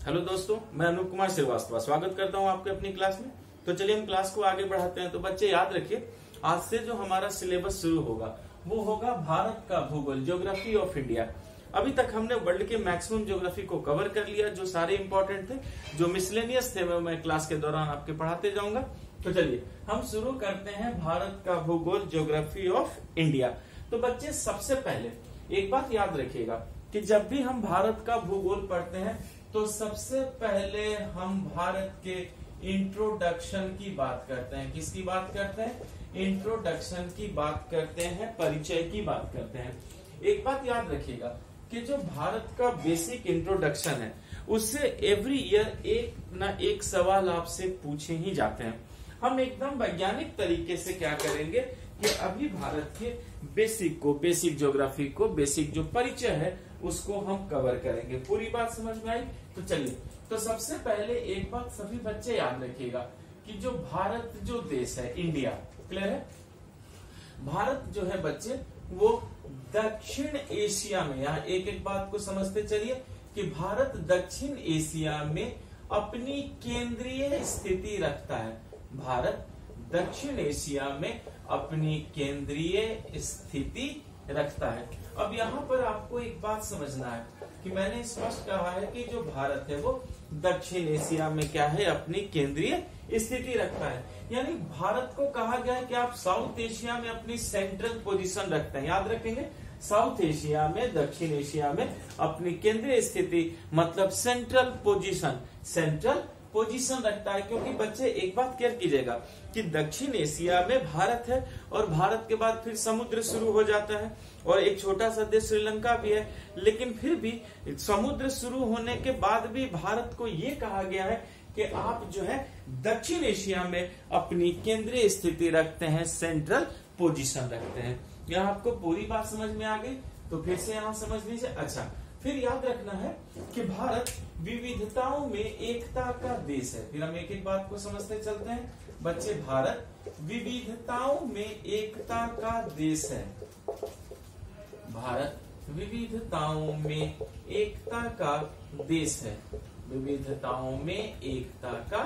Hello दोस्तों, मैं अनूप कुमार श्रीवास्तव स्वागत करता हूं आपके अपनी क्लास में। तो चलिए हम क्लास को आगे बढ़ाते हैं। तो बच्चे याद रखिए, आज से जो हमारा सिलेबस शुरू होगा वो होगा भारत का भूगोल, ज्योग्राफी ऑफ इंडिया। अभी तक हमने वर्ल्ड के मैक्सिमम ज्योग्राफी को कवर कर लिया, जो सारे इंपॉर्टेंट थे, जो मिसलेनियस थे मैं क्लास के दौरान आपके पढ़ाते जाऊंगा। तो चलिए हम शुरू करते हैं भारत का भूगोल, ज्योग्राफी ऑफ इंडिया। तो बच्चे सबसे पहले एक बात याद रखिएगा कि जब भी हम भारत का भूगोल पढ़ते हैं तो सबसे पहले हम भारत के इंट्रोडक्शन की बात करते हैं। किसकी बात करते हैं? इंट्रोडक्शन की बात करते हैं, परिचय की बात करते हैं। एक बात याद रखिएगा कि जो भारत का बेसिक इंट्रोडक्शन है उससे एवरी ईयर एक ना एक सवाल आपसे पूछे ही जाते हैं। हम एकदम वैज्ञानिक तरीके से क्या करेंगे कि अभी भारत के बेसिक ज्योग्राफी को, बेसिक जो परिचय है उसको हम कवर करेंगे। पूरी बात समझ में आई? तो चलिए, तो सबसे पहले एक बात सभी बच्चे याद रखिएगा कि जो भारत जो देश है, इंडिया, क्लियर है? भारत जो है बच्चे वो दक्षिण एशिया में, यहाँ एक एक बात को समझते चलिए कि भारत दक्षिण एशिया में अपनी केंद्रीय स्थिति रखता है। भारत दक्षिण एशिया में अपनी केंद्रीय स्थिति रखता है। अब यहाँ पर आपको एक बात समझना है कि मैंने स्पष्ट कहा है कि जो भारत है वो दक्षिण एशिया में क्या है, अपनी केंद्रीय स्थिति रखता है। यानी भारत को कहा गया है कि आप साउथ एशिया में अपनी सेंट्रल पोजीशन रखते हैं। याद रखेंगे, साउथ एशिया में, दक्षिण एशिया में अपनी केंद्रीय स्थिति मतलब सेंट्रल पोजीशन रखता है। क्योंकि बच्चे एक बात क्लियर कीजिएगा कि दक्षिण एशिया में भारत है और भारत के बाद फिर समुद्र शुरू हो जाता है और एक छोटा सा देश श्रीलंका भी है। लेकिन फिर भी समुद्र शुरू होने के बाद भी भारत को ये कहा गया है कि आप जो है दक्षिण एशिया में अपनी केंद्रीय स्थिति रखते हैं, सेंट्रल पोजीशन रखते हैं। यहाँ आपको पूरी बात समझ में आ गई? तो फिर से यहाँ समझ लीजिए। अच्छा, फिर याद रखना है कि भारत विविधताओं में एकता का देश है। फिर हम एक एक बात को समझते चलते हैं बच्चे। भारत विविधताओं में एकता का देश है। भारत विविधताओं में एकता का देश है। विविधताओं में एकता का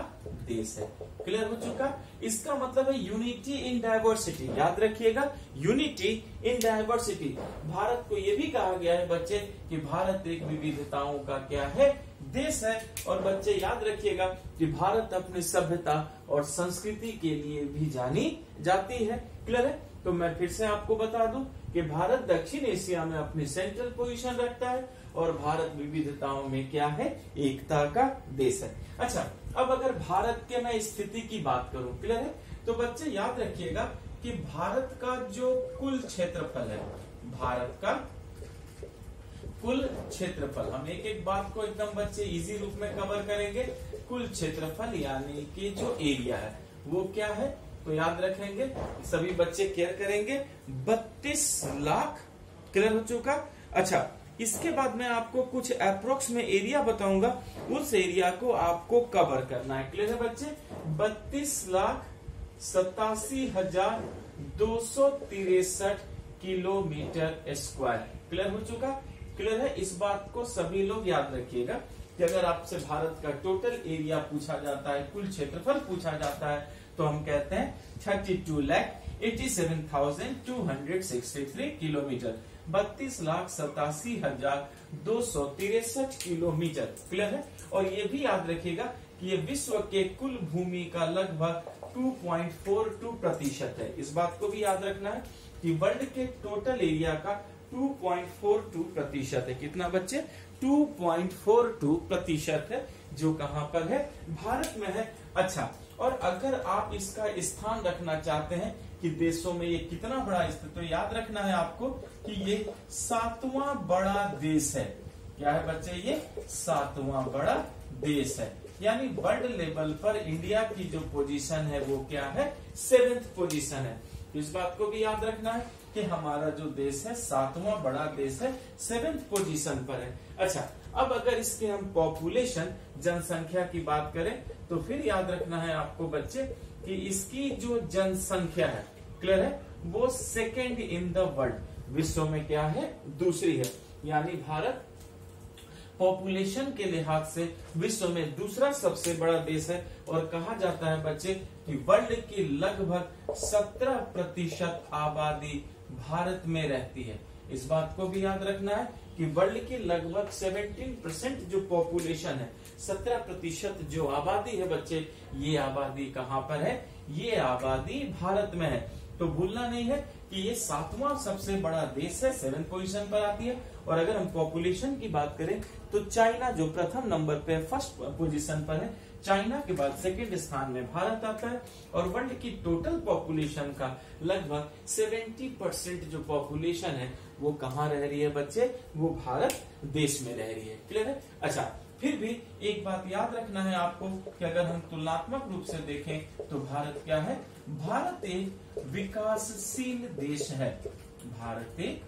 देश है। क्लियर हो चुका? इसका मतलब है यूनिटी इन डाइवर्सिटी। याद रखिएगा, यूनिटी इन डाइवर्सिटी। भारत को यह भी कहा गया है बच्चे कि भारत एक विविधताओं का क्या है, देश है। और बच्चे याद रखिएगा कि भारत अपनी सभ्यता और संस्कृति के लिए भी जानी जाती है। क्लियर है? तो मैं फिर से आपको बता दूं कि भारत दक्षिण एशिया में अपनी सेंट्रल पोजीशन रखता है और भारत विविधताओं में क्या है, एकता का देश है। अच्छा, अब अगर भारत के मैं स्थिति की बात करूं, क्लियर है? तो बच्चे याद रखिएगा कि भारत का जो कुल क्षेत्रफल है, भारत का कुल क्षेत्रफल, हम एक एक बात को एकदम बच्चे इजी रूप में कवर करेंगे। कुल क्षेत्रफल यानी कि जो एरिया है वो क्या है, तो याद रखेंगे, सभी बच्चे केयर करेंगे, 32 लाख। क्लियर हो चुका? अच्छा, इसके बाद मैं आपको कुछ अप्रोक्स में एरिया बताऊंगा, उस एरिया को आपको कवर करना है। क्लियर है बच्चे? 32,87,263 किलोमीटर स्क्वायर। क्लियर हो चुका? क्लियर है? इस बात को सभी लोग याद रखिएगा कि अगर आपसे भारत का टोटल एरिया पूछा जाता है, कुल क्षेत्रफल पूछा जाता है, तो हम कहते हैं 32,87,263 किलोमीटर, 32,87,263 किलोमीटर। क्लियर है? और ये भी याद रखिएगा कि ये विश्व के कुल भूमि का लगभग 2.42% है। इस बात को भी याद रखना है कि वर्ल्ड के टोटल एरिया का 2.42% है। कितना बच्चे? 2.42% है, जो कहां पर है? भारत में है। अच्छा, और अगर आप इसका स्थान रखना चाहते हैं कि देशों में ये कितना बड़ा स्थित, तो याद रखना है आपको कि ये 7वां बड़ा देश है। क्या है बच्चे? ये 7वां बड़ा देश है। यानी वर्ल्ड लेवल पर इंडिया की जो पोजीशन है वो क्या है? 7th पोजीशन है। तो इस बात को भी याद रखना है कि हमारा जो देश है 7वां बड़ा देश है, 7th पोजीशन पर है। अच्छा, अब अगर इसके हम पॉपुलेशन, जनसंख्या की बात करें तो फिर याद रखना है आपको बच्चे कि इसकी जो जनसंख्या है, क्लियर है, वो सेकेंड इन द वर्ल्ड, विश्व में क्या है? दूसरी है। यानी भारत पॉपुलेशन के लिहाज से विश्व में दूसरा सबसे बड़ा देश है और कहा जाता है बच्चे कि वर्ल्ड की लगभग 17% आबादी भारत में रहती है। इस बात को भी याद रखना है कि वर्ल्ड की लगभग 17% जो पॉपुलेशन है, 17% जो आबादी है बच्चे, ये आबादी कहाँ पर है? ये आबादी भारत में है। तो भूलना नहीं है कि ये 7वां सबसे बड़ा देश है, 7th पोजीशन पर आती है। और अगर हम पॉपुलेशन की बात करें तो चाइना जो प्रथम नंबर पे फर्स्ट पोजीशन पर है, चाइना के बाद सेकंड स्थान में भारत आता है। और वर्ल्ड की टोटल पॉपुलेशन का लगभग 70% जो पॉपुलेशन है वो कहाँ रह रही है बच्चे? वो भारत देश में रह रही है। क्लियर है? अच्छा, फिर भी एक बात याद रखना है आपको कि अगर हम तुलनात्मक रूप से देखें तो भारत क्या है? भारत एक विकासशील देश है। भारत एक,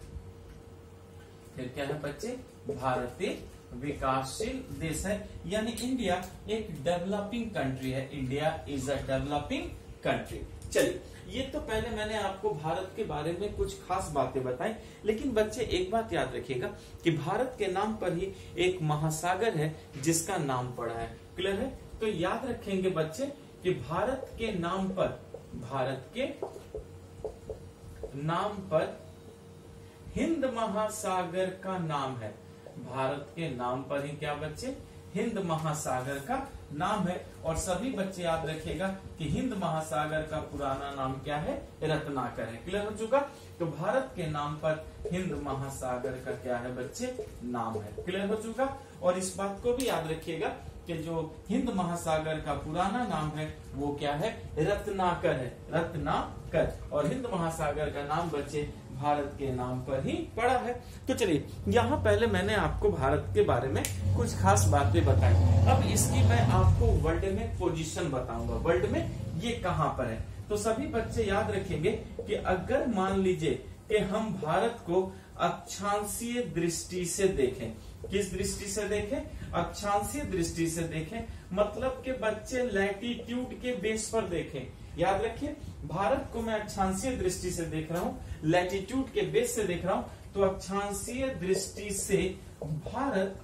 फिर क्या है बच्चे? भारत एक विकासशील देश है, यानी इंडिया एक डेवलपिंग कंट्री है। India is a developing country. चलिए, ये तो पहले मैंने आपको भारत के बारे में कुछ खास बातें बताई, लेकिन बच्चे एक बात याद रखिएगा कि भारत के नाम पर ही एक महासागर है जिसका नाम पड़ा है। क्लियर है? तो याद रखेंगे बच्चे कि भारत के नाम पर हिंद महासागर का नाम है। भारत के नाम पर ही क्या बच्चे? हिंद महासागर का नाम है। और सभी बच्चे याद रखिएगा कि हिंद महासागर का पुराना नाम क्या है? रत्नाकर है। क्लियर हो चुका? तो भारत के नाम पर हिंद महासागर का क्या है बच्चे? नाम है। क्लियर हो चुका? और इस बात को भी याद रखिएगा कि जो हिंद महासागर का पुराना नाम है वो क्या है? रत्नाकर है। रत्नाकर। और हिंद महासागर का नाम बच्चे भारत के नाम पर ही पड़ा है। तो चलिए, यहाँ पहले मैंने आपको भारत के बारे में कुछ खास बातें बताई। अब इसकी मैं आपको वर्ल्ड में पोजीशन बताऊंगा। वर्ल्ड में ये कहाँ पर है? तो सभी बच्चे याद रखेंगे कि अगर मान लीजिए कि हम भारत को अक्षांशीय दृष्टि से देखें। किस दृष्टि से देखें? अक्षांशीय दृष्टि से देखें, मतलब कि बच्चे लैटिट्यूड के बेस पर देखें। याद रखिए, भारत को मैं अक्षांशीय दृष्टि से देख रहा हूँ, लैटिट्यूड के बेस से देख रहा हूँ। तो अक्षांशीय दृष्टि से भारत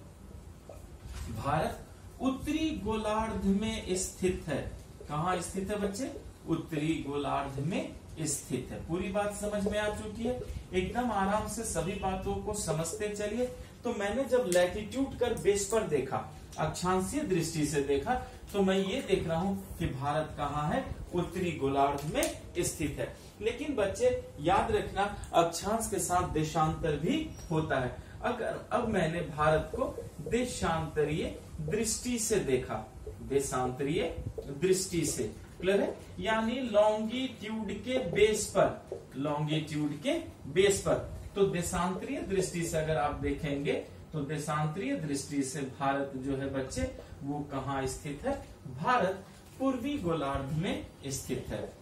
उत्तरी गोलार्ध में स्थित है। कहाँ स्थित है बच्चे? उत्तरी गोलार्ध में स्थित है। पूरी बात समझ में आ चुकी है? एकदम आराम से सभी बातों को समझते चलिए। तो मैंने जब लैटिट्यूड कर बेस पर देखा, अक्षांशीय दृष्टि से देखा, तो मैं ये देख रहा हूं कि भारत कहाँ है? उत्तरी गोलार्ध में स्थित है। लेकिन बच्चे याद रखना, अक्षांश के साथ देशांतर भी होता है। अगर अब मैंने भारत को देशांतरीय दृष्टि से देखा, देशांतरीय दृष्टि से, क्लियर है? यानी लॉन्गिट्यूड के बेस पर, लॉन्गिट्यूड के बेस पर। तो देशांतरीय दृष्टि से अगर आप देखेंगे तो देशांतरीय दृष्टि से भारत जो है बच्चे वो कहाँ स्थित है? भारत पूर्वी गोलार्ध में स्थित है।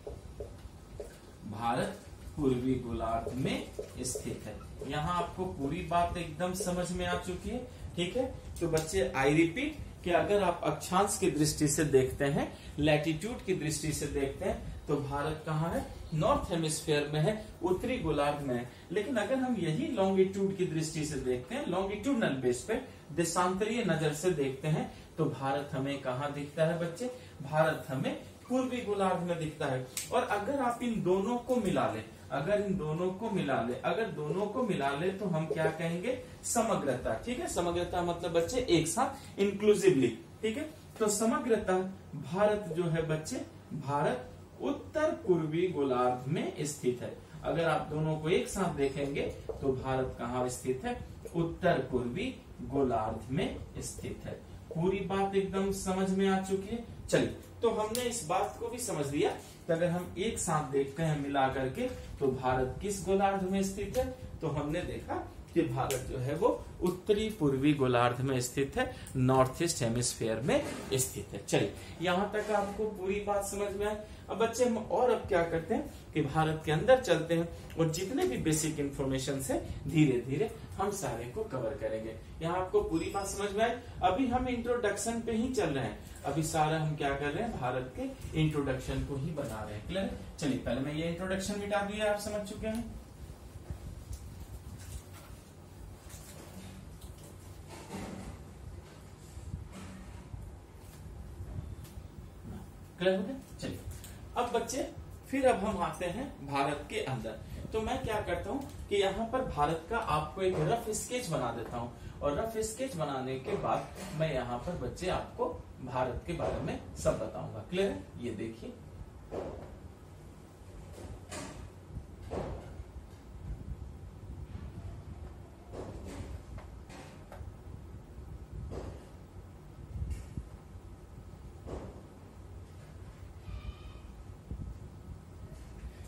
भारत पूर्वी गोलार्ध में स्थित है। यहाँ आपको पूरी बात एकदम समझ में आ चुकी है। ठीक है? तो बच्चे आई रिपीट कि अगर आप अक्षांश की दृष्टि से देखते हैं, लैटिट्यूड की दृष्टि से देखते हैं, तो भारत कहाँ है? नॉर्थ हेमिस्फीयर में है, उत्तरी गोलार्ध में है। लेकिन अगर हम यही लॉन्गिट्यूड की दृष्टि से देखते हैं, लॉन्गिट्यूडनल बेस पे देशांतरीय नजर से देखते हैं, तो भारत हमें कहाँ दिखता है बच्चे? भारत हमें पूर्वी गोलार्ध में दिखता है। और अगर आप इन दोनों को मिला ले, अगर दोनों को मिला ले तो हम क्या कहेंगे? समग्रता। ठीक है? समग्रता मतलब बच्चे एक साथ, इंक्लूसिवली। ठीक है? तो समग्रता भारत जो है बच्चे, भारत उत्तर पूर्वी गोलार्ध में स्थित है। अगर आप दोनों को एक साथ देखेंगे तो भारत कहाँ स्थित है? उत्तर पूर्वी गोलार्ध में स्थित है। पूरी बात एकदम समझ में आ चुकी है। चलिए, तो हमने इस बात को भी समझ लिया कि अगर हम एक साथ देखते हैं मिला करके तो भारत किस गोलार्ध में स्थित है? तो हमने देखा कि भारत जो है वो उत्तरी पूर्वी गोलार्ध में स्थित है, नॉर्थ ईस्ट हेमिस्फीयर में स्थित है। चलिए, यहाँ तक आपको पूरी बात समझ में आई। अब बच्चे हम और अब क्या करते हैं कि भारत के अंदर चलते हैं और जितने भी बेसिक इंफॉर्मेशन से धीरे धीरे हम सारे को कवर करेंगे। यहाँ आपको पूरी बात समझ में आई। अभी हम इंट्रोडक्शन पे ही चल रहे हैं। अभी सारा हम क्या कर रहे हैं? भारत के इंट्रोडक्शन को ही बना रहे हैं। क्लियर? चलिए, पहले मैं ये इंट्रोडक्शन मिटा दिया, आप समझ चुके हैं। क्लियर हो गया? चलिए अब बच्चे फिर अब हम आते हैं भारत के अंदर। तो मैं क्या करता हूँ कि यहाँ पर भारत का आपको एक रफ स्केच बना देता हूँ, और रफ स्केच बनाने के बाद मैं यहाँ पर बच्चे आपको भारत के बारे में सब बताऊंगा। क्लियर है? ये देखिए,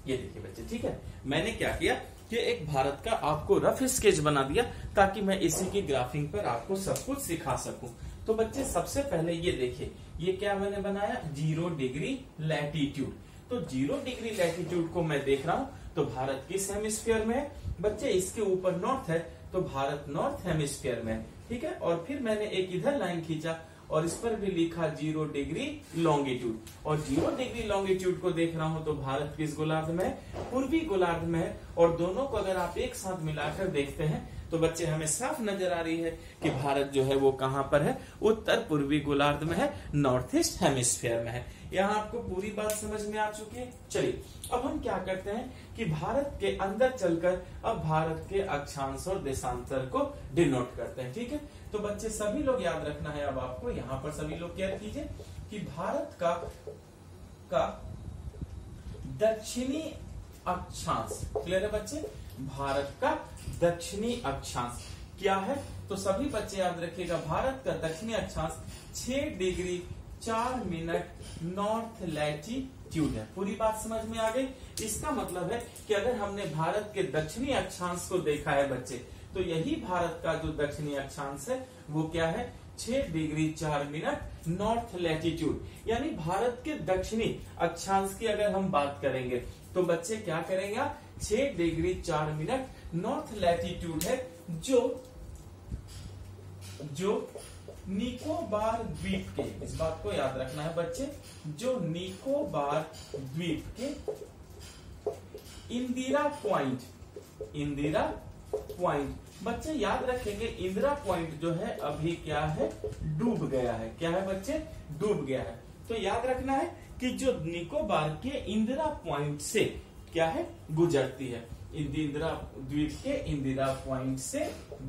ये देखिए बच्चे, ठीक है, मैंने क्या किया कि एक भारत का आपको रफ स्केच बना दिया ताकि मैं इसी की ग्राफिंग पर आपको सब कुछ सिखा सकूं। तो बच्चे सबसे पहले ये देखिए, ये क्या मैंने बनाया, 0 डिग्री लैटिट्यूड। तो 0 डिग्री लैटिट्यूड को मैं देख रहा हूं तो भारत किस हेमिस्फीयर में है बच्चे, इसके ऊपर नॉर्थ है तो भारत नॉर्थ हेमिस्फीयर में है, ठीक है। और फिर मैंने एक इधर लाइन खींचा और इस पर भी लिखा 0 डिग्री लॉन्गिट्यूड, और 0 डिग्री लॉन्गिट्यूड को देख रहा हूं तो भारत किस गोलार्ध में है, पूर्वी गोलार्ध में है। और दोनों को अगर आप एक साथ मिलाकर देखते हैं तो बच्चे हमें साफ नजर आ रही है कि भारत जो है वो कहां पर है, उत्तर पूर्वी गोलार्ध में है, नॉर्थ ईस्ट हेमिस्फीयर में है। यहाँ आपको पूरी बात समझ में आ चुकी है। चलिए अब हम क्या करते हैं कि भारत के अंदर चलकर अब भारत के अक्षांश और देशांतर को डिनोट करते हैं, ठीक है। तो बच्चे सभी लोग याद रखना है, अब आपको यहाँ पर सभी लोग क्या कीजिए कि भारत का दक्षिणी अक्षांश, क्लियर है बच्चे, भारत का दक्षिणी अक्षांश क्या है, तो सभी बच्चे याद रखिएगा, भारत का दक्षिणी अक्षांश 6 डिग्री 4 मिनट नॉर्थ लैटिट्यूड है। पूरी बात समझ में आ गई। इसका मतलब है कि अगर हमने भारत के दक्षिणी अक्षांश को देखा है बच्चे, तो यही भारत का जो दक्षिणी अक्षांश है वो क्या है, 6 डिग्री 4 मिनट नॉर्थ लैटिट्यूड। यानी भारत के दक्षिणी अक्षांश की अगर हम बात करेंगे तो बच्चे क्या करेंगे, 6 डिग्री 4 मिनट नॉर्थ लैटिट्यूड है, जो निकोबार द्वीप के, इस बात को याद रखना है बच्चे, जो निकोबार द्वीप के इंदिरा पॉइंट बच्चे याद रखेंगे, इंदिरा पॉइंट जो है अभी क्या है, डूब गया है। क्या है बच्चे, डूब गया है। तो याद रखना है कि जो निकोबार के इंदिरा पॉइंट से क्या है, गुजरती है, इंदिरा द्वीप के इंदिरा पॉइंट से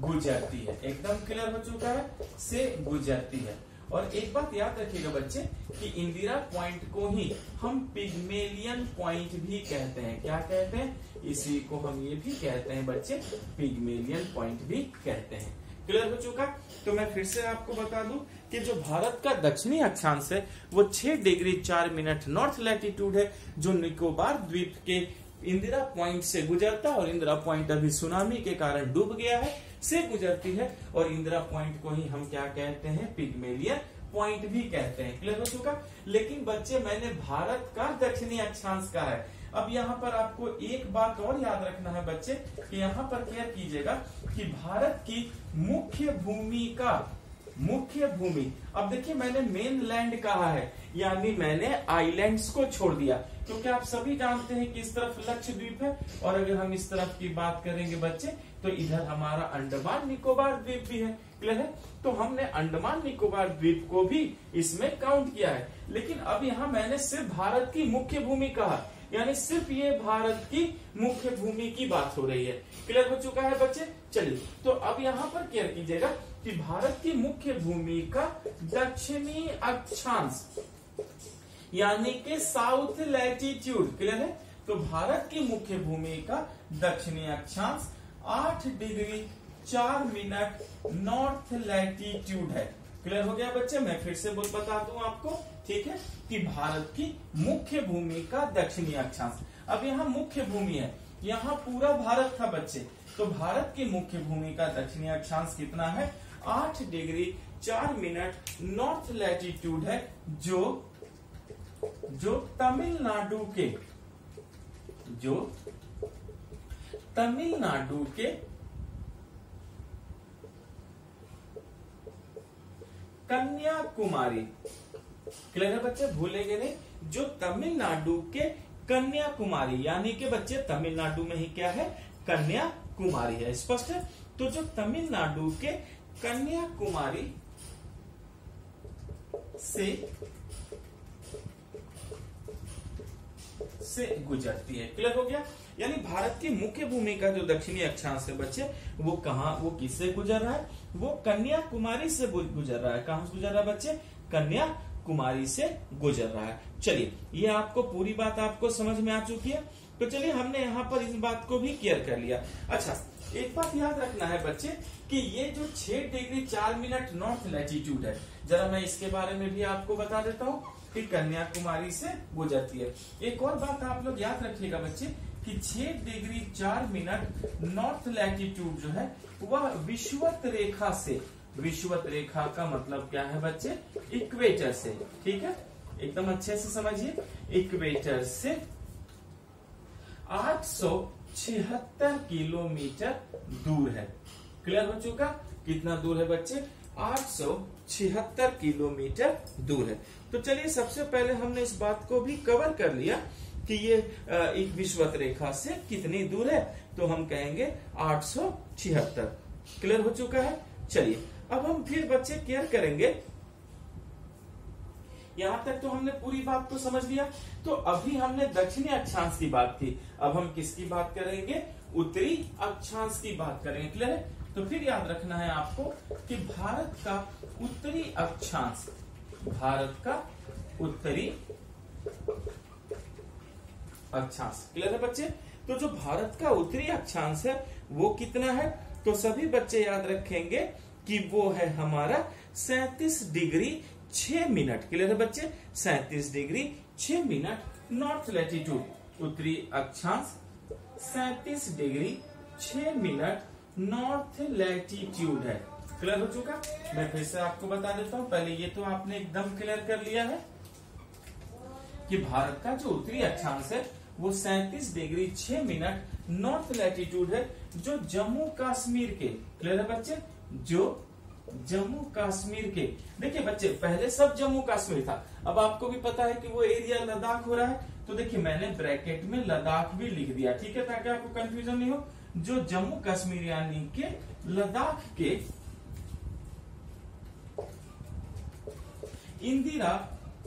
गुजरती है। एकदम क्लियर हो चुका है, से गुजरती है। और एक बात याद रखिएगा बच्चे कि इंदिरा पॉइंट को ही हम पिग्मेलियन पॉइंट भी कहते हैं। क्या कहते हैं, इसी को हम ये भी कहते हैं बच्चे, पिग्मेलियन पॉइंट भी कहते हैं। क्लियर हो चुका। तो मैं फिर से आपको बता दूं कि जो भारत का दक्षिणी अक्षांश है वो 6 डिग्री 4 मिनट नॉर्थ लैटिट्यूड है, जो निकोबार द्वीप के इंदिरा पॉइंट से गुजरता है, और इंदिरा पॉइंट अभी सुनामी के कारण डूब गया है, से गुजरती है। और इंदिरा पॉइंट को ही हम क्या कहते हैं, पिग्मेलियन पॉइंट भी कहते हैं। क्लियर हो चुका। लेकिन बच्चे मैंने भारत का दक्षिणी अक्षांश का है। अब यहाँ पर आपको एक बात और याद रखना है बच्चे कि यहाँ पर क्या कीजिएगा कि भारत की मुख्य भूमि, अब देखिए मैंने मेन लैंड कहा है, यानी मैंने आइलैंड्स को छोड़ दिया, क्योंकि आप सभी जानते हैं कि इस तरफ लक्षद्वीप है, और अगर हम इस तरफ की बात करेंगे बच्चे तो इधर हमारा अंडमान निकोबार द्वीप भी है। क्लियर है। तो हमने अंडमान निकोबार द्वीप को भी इसमें काउंट किया है। लेकिन अब यहाँ मैंने सिर्फ भारत की मुख्य भूमि कहा, यानी सिर्फ ये भारत की मुख्य भूमि की बात हो रही है। क्लियर हो चुका है बच्चे। चलिए तो अब यहाँ पर क्या कीजिएगा कि भारत की मुख्य भूमि का दक्षिणी अक्षांश, यानी कि साउथ लैटिट्यूड, क्लियर है, तो भारत की मुख्य भूमि का दक्षिणी अक्षांश 8 डिग्री 4 मिनट नॉर्थ लैटिट्यूड है। क्लियर हो गया बच्चे। मैं फिर से बता दूं आपको, ठीक है, कि भारत की मुख्य भूमि का दक्षिणी अक्षांश, अब यहाँ मुख्य भूमि है, यहाँ पूरा भारत था बच्चे, तो भारत की मुख्य भूमि का दक्षिणी अक्षांश कितना है, 8 डिग्री 4 मिनट नॉर्थ लैटिट्यूड है, जो तमिलनाडु के कन्याकुमारी, क्लियर है बच्चे, भूलेंगे नहीं, जो तमिलनाडु के कन्याकुमारी, यानी कि बच्चे तमिलनाडु में ही क्या है, कन्याकुमारी है। स्पष्ट है। तो जो तमिलनाडु के कन्याकुमारी से से गुजरती है। क्लियर हो गया? यानी भारत की मुख्य भूमि का जो दक्षिणी अक्षांश है बच्चे, वो किससे गुजर रहा है? वो कन्याकुमारी से गुजर रहा है। कहां से गुजर रहा है बच्चे? कन्याकुमारी से गुजर रहा है। चलिए, ये आपको पूरी बात आपको समझ में आ चुकी है। तो चलिए, हमने यहाँ पर इस बात को भी क्लियर कर लिया। अच्छा, एक बात याद रखना है बच्चे कि ये जो 6 डिग्री 4 मिनट नॉर्थ लैटिट्यूड है, जरा मैं इसके बारे में भी आपको बता देता हूँ कि कन्याकुमारी से गुजरती है। एक और बात आप लोग याद रखिएगा बच्चे कि 6 डिग्री 4 मिनट नॉर्थ लैटिट्यूड जो है वह विषुवत रेखा से, विषुवत रेखा का मतलब क्या है बच्चे? इक्वेटर से। ठीक है, एकदम अच्छे से समझिए, इक्वेटर से 876 किलोमीटर दूर है। क्लियर हो चुका? कितना दूर है बच्चे? 876 किलोमीटर दूर है। तो चलिए, सबसे पहले हमने इस बात को भी कवर कर लिया कि ये एक विषुवत रेखा से कितनी दूर है, तो हम कहेंगे 876। क्लियर हो चुका है? चलिए, अब हम फिर बच्चे केयर करेंगे। यहां तक तो हमने पूरी बात को समझ लिया। तो अभी हमने दक्षिणी अक्षांश की बात की, अब हम किसकी बात करेंगे? उत्तरी अक्षांश की बात करेंगे। क्लियर है? तो फिर याद रखना है आपको कि भारत का उत्तरी अक्षांश, भारत का उत्तरी अक्षांश। क्लियर है बच्चे? तो जो भारत का उत्तरी अक्षांश है वो कितना है? तो सभी बच्चे याद रखेंगे कि वो है हमारा 37 डिग्री 6 मिनट। क्लियर है बच्चे? 37 डिग्री 6 मिनट नॉर्थ लैटिट्यूड, उत्तरी अक्षांश 37 डिग्री 6 मिनट नॉर्थ लैटिट्यूड है। क्लियर हो चुका? मैं फिर से आपको बता देता हूं। पहले ये तो आपने एकदम क्लियर कर लिया है कि भारत का जो उत्तरी अक्षांश है वो 37 डिग्री 6 मिनट नॉर्थ लैटिट्यूड है, जो जम्मू कश्मीर के, क्लियर है बच्चे, जो जम्मू कश्मीर के, देखिए बच्चे पहले सब जम्मू कश्मीर था, अब आपको भी पता है कि वो एरिया लद्दाख हो रहा है। तो देखिए मैंने ब्रैकेट में लद्दाख भी लिख दिया, ठीक है, ताकि आपको कंफ्यूजन नहीं हो। जो जम्मू कश्मीर यानी के लद्दाख के इंदिरा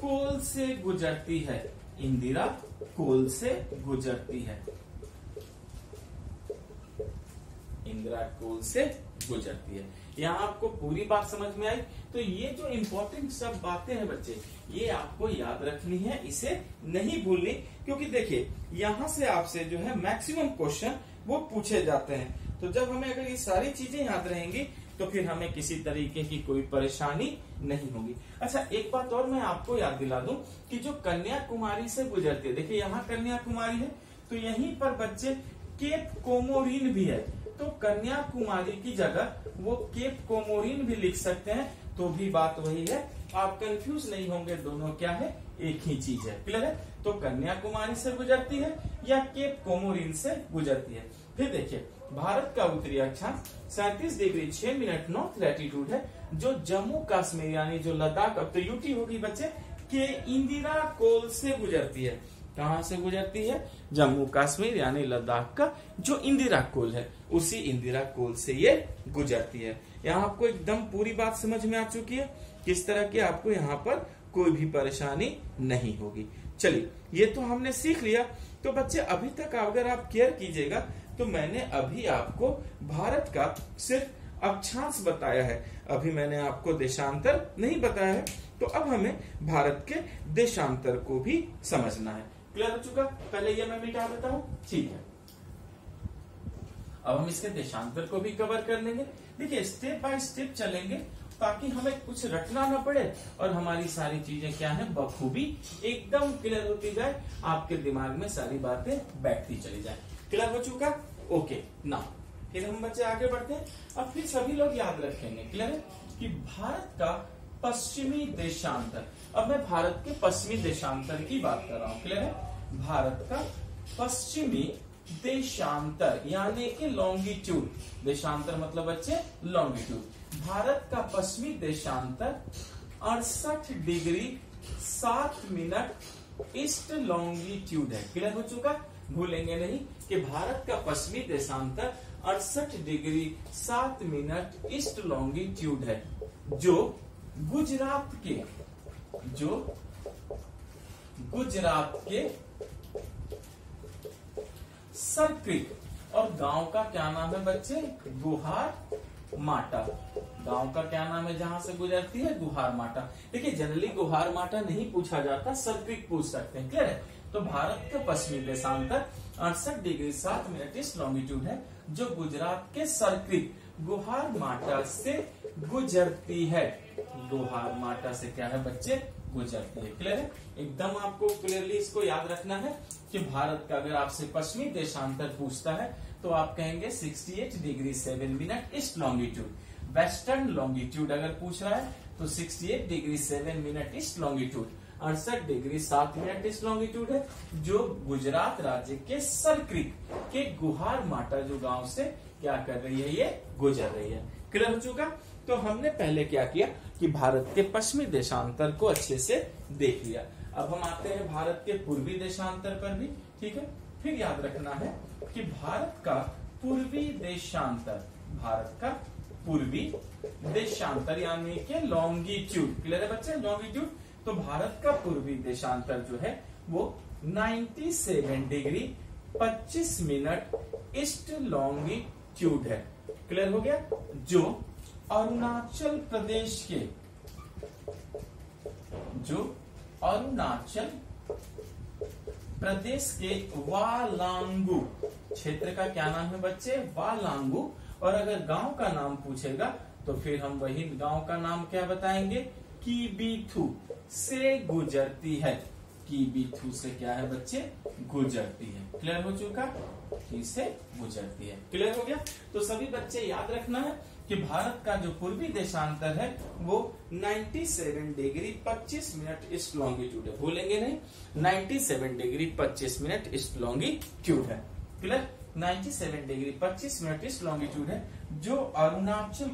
कोल से गुजरती है, इंदिरा कोल से गुजरती है, इंदिरा कोल से गुजरती है। यहाँ आपको पूरी बात समझ में आई? तो ये जो इम्पोर्टेंट सब बातें हैं बच्चे, ये आपको याद रखनी है, इसे नहीं भूलनी, क्योंकि देखिए यहाँ से आपसे जो है मैक्सिमम क्वेश्चन वो पूछे जाते हैं। तो जब हमें अगर ये सारी चीजें याद रहेंगी तो फिर हमें किसी तरीके की कोई परेशानी नहीं होगी। अच्छा, एक बात और मैं आपको याद दिला दूं कि जो कन्याकुमारी से गुजरती है, देखिए यहाँ कन्याकुमारी है, तो यहीं पर बच्चे केप कोमोरिन भी है, तो कन्याकुमारी की जगह वो केप कोमोरिन भी लिख सकते हैं, तो भी बात वही है, आप कंफ्यूज नहीं होंगे, दोनों क्या है, एक ही चीज है। क्लियर है? तो कन्याकुमारी से गुजरती है या केप कोमोरिन से गुजरती है। फिर देखिए भारत का उत्तरी अक्षांश 37 डिग्री 6 मिनट नॉर्थ लैटिट्यूड है, जो जम्मू कश्मीर यानी जो लद्दाख, अब तो यूटी होगी बच्चे, के इंदिरा कोल से गुजरती है। कहां से गुजरती है? जम्मू कश्मीर यानी लद्दाख का जो इंदिरा कोल है, उसी इंदिरा कोल से ये गुजरती है। यहाँ आपको एकदम पूरी बात समझ में आ चुकी है, किस तरह की आपको यहाँ पर कोई भी परेशानी नहीं होगी। चलिए, ये तो हमने सीख लिया। तो बच्चे अभी तक अगर आप केयर कीजिएगा तो मैंने अभी आपको भारत का सिर्फ अक्षांश बताया है, अभी मैंने आपको देशांतर नहीं बताया है। तो अब हमें भारत के देशांतर को भी समझना है। क्लियर हो चुका? पहले ये मैं मिटा देता हूँ, ठीक है। अब हम इसके देशांतर को भी कवर कर लेंगे। देखिए स्टेप बाय स्टेप चलेंगे ताकि हमें कुछ रटना न पड़े और हमारी सारी चीजें क्या है, बखूबी एकदम क्लियर होती जाए, आपके दिमाग में सारी बातें बैठती चली जाए। क्लियर हो चुका? ओके ना, फिर हम बच्चे आगे बढ़ते हैं। अब फिर सभी लोग याद रखेंगे, क्लियर है, कि भारत का पश्चिमी देशांतर, अब मैं भारत के पश्चिमी देशांतर की बात कर रहा हूँ। क्लियर है? भारत का पश्चिमी देशांतर यानी कि लॉन्गिट्यूड, देशांतर मतलब बच्चे लॉन्गिट्यूड। भारत का पश्चिमी देशांतर 68 डिग्री 7 मिनट ईस्ट लॉन्गिट्यूड है। क्लियर हो चुका? भूलेंगे नहीं कि भारत का पश्चिमी देशांतर 68 डिग्री 7 मिनट ईस्ट लॉन्गिट्यूड है, जो गुजरात के सर्क्रिक। और गांव का क्या नाम है बच्चे? गुहार माटा। गांव का क्या नाम है जहां से गुजरती है? गुहार माटा। देखिए जनरली गुहार माटा नहीं पूछा जाता, सर्क्रिक पूछ सकते हैं। क्लियर है? तो भारत का पश्चिमी देशांतर 68 डिग्री 7 मिनट ईस्ट लॉन्गिट्यूड है, जो गुजरात के सर्क्रिक गुहार माटा से गुजरती है। गुहार माटा से क्या है बच्चे? गुजरती है। क्लियर है? एकदम आपको क्लियरली इसको याद रखना है कि भारत का अगर आपसे पश्चिमी देशांतर पूछता है तो आप कहेंगे 68 degree 7 minute east longitude. Western longitude अगर पूछ रहा है तो 68 degree 7 minute east longitude 68 degree 7 minute east longitude है, जो गुजरात राज्य के सर्क्रिक के गुहार माटा जो गांव से क्या कर रही है? ये गुजर रही है। क्लियर हो चुका? तो हमने पहले क्या किया कि भारत के पश्चिमी देशांतर को अच्छे से देख लिया। अब हम आते हैं भारत के पूर्वी देशांतर पर भी। ठीक है? फिर याद रखना है कि भारत का पूर्वी देशांतर, भारत का पूर्वी देशांतर यानी कि लॉन्गिट्यूड। क्लियर है बच्चे? लॉन्गिट्यूड। तो भारत का पूर्वी देशांतर जो है वो 97 डिग्री 25 मिनट ईस्ट लॉन्गिट्यूड है। क्लियर हो गया? जो अरुणाचल प्रदेश के, जो अरुणाचल प्रदेश के वालांगू क्षेत्र का क्या नाम है बच्चे? वालांगू। और अगर गांव का नाम पूछेगा तो फिर हम वही गांव का नाम क्या बताएंगे? कीबीथू से गुजरती है। कीबीथू से क्या है बच्चे? गुजरती है। क्लियर हो चुका? से गुजरती है। क्लियर हो गया? तो सभी बच्चे याद रखना है कि भारत का जो पूर्वी देशांतर है वो 97 डिग्री 25 मिनट ईस्ट लॉन्गिट्यूड है। भूलेंगे नहीं, 97 डिग्री 25 मिनट ईस्ट लॉन्गिट्यूड है। Clear? 97 degree 25 minute east longitude है, जो अरुणाचल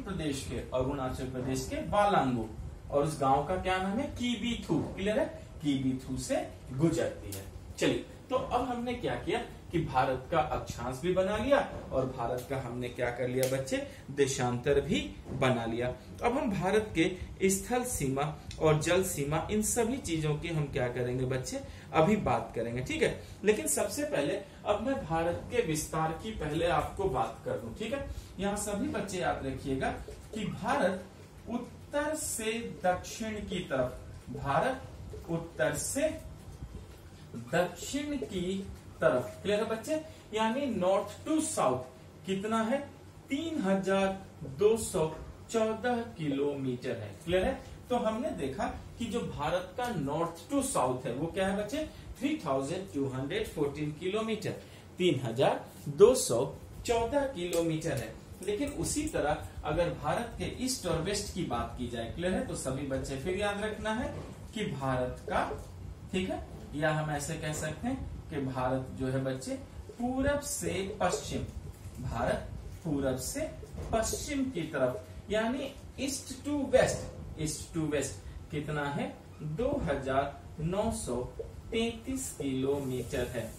प्रदेश के वालांगू, और उस गांव का क्या नाम है? कीबीथू। क्लियर है? कीबीथू से गुजरती है। चलिए, तो अब हमने क्या किया कि भारत का अक्षांश भी बना लिया और भारत का हमने क्या कर लिया बच्चे? देशांतर भी बना लिया। अब हम भारत के स्थल सीमा और जल सीमा, इन सभी चीजों की हम क्या करेंगे बच्चे? अभी बात करेंगे। ठीक है? लेकिन सबसे पहले अब मैं भारत के विस्तार की पहले आपको बात कर दूं। ठीक है? यहाँ सभी बच्चे याद रखिएगा कि भारत उत्तर से दक्षिण की तरफ, भारत उत्तर से दक्षिण की तरफ, क्लियर है बच्चे? यानी नॉर्थ टू साउथ कितना है? 3214 किलोमीटर है। क्लियर है? तो हमने देखा कि जो भारत का नॉर्थ टू साउथ है वो क्या है बच्चे? 3214 किलोमीटर, 3214 किलोमीटर है। लेकिन उसी तरह अगर भारत के ईस्ट और वेस्ट की बात की जाए, क्लियर है? तो सभी बच्चे फिर याद रखना है कि भारत का, ठीक है, या हम ऐसे कह सकते हैं कि भारत जो है बच्चे पूरब से पश्चिम, भारत पूरब से पश्चिम की तरफ यानी ईस्ट टू वेस्ट कितना है? 2933 किलोमीटर है।